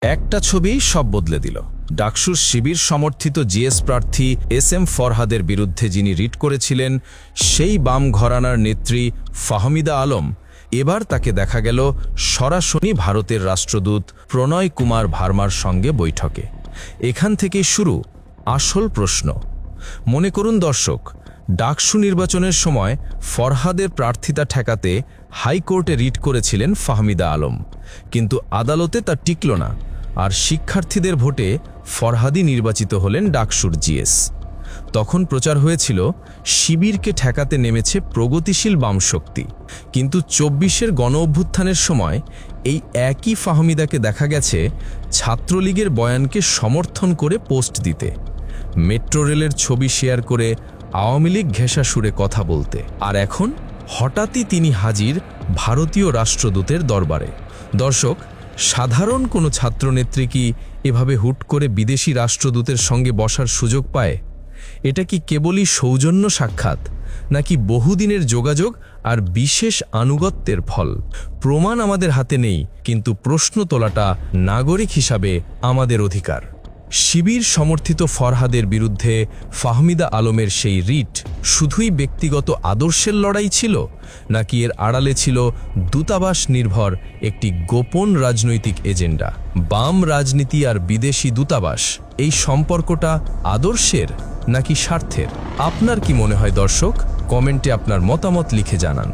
একটা ছবি সব বদলে দিল। ডাকসুর শিবির সমর্থিত জিএস প্রার্থী এস.এম. ফরহাদের বিরুদ্ধে যিনি রিট করেছিলেন, সেই বাম ঘরানার নেত্রী ফাহমিদা আলম, এবার তাকে দেখা গেল সরাসরি ভারতের রাষ্ট্রদূত প্রণয় কুমার ভার্মার সঙ্গে বৈঠকে। এখান থেকেই শুরু আসল প্রশ্ন। মনে করুন দর্শক, ডাকসু নির্বাচনের সময় ফরহাদের প্রার্থিতা ঠেকাতে হাইকোর্টে রিট করেছিলেন ফাহমিদা আলম, কিন্তু আদালতে তা টিকল না, আর শিক্ষার্থীদের ভোটে ফরহাদি নির্বাচিত হলেন ডাকসুর জিএস। তখন প্রচার হয়েছিল শিবিরকে ঠেকাতে নেমেছে প্রগতিশীল বাম শক্তি, কিন্তু ২৪-এর গণ অভ্যুত্থানের সময় এই একই ফাহমিদাকে দেখা গেছে ছাত্রলীগের বয়ানকে সমর্থন করে পোস্ট দিতে, মেট্রো রেলের ছবি শেয়ার করে আওয়ামী লীগ ঘেঁষা সুরে কথা বলতে, আর এখন হঠাৎই তিনি হাজির ভারতীয় রাষ্ট্রদূতের দরবারে। দর্শক, সাধারণ কোনো ছাত্রনেত্রী কি এভাবে হুট করে বিদেশি রাষ্ট্রদূতের সঙ্গে বসার সুযোগ পায়? এটা কি কেবলই সৌজন্য সাক্ষাৎ, নাকি বহুদিনের যোগাযোগ আর বিশেষ আনুগত্যের ফল? প্রমাণ আমাদের হাতে নেই, কিন্তু প্রশ্ন তোলাটা নাগরিক হিসাবে আমাদের অধিকার। শিবির সমর্থিত ফরহাদের বিরুদ্ধে ফাহমিদা আলমের সেই রিট শুধুই ব্যক্তিগত আদর্শের লড়াই ছিল, নাকি এর আড়ালে ছিল দূতাবাস নির্ভর একটি গোপন রাজনৈতিক এজেন্ডা? বাম রাজনীতি আর বিদেশি দূতাবাস, এই সম্পর্কটা আদর্শের নাকি স্বার্থের? আপনার কি মনে হয় দর্শক? কমেন্টে আপনার মতামত লিখে জানান।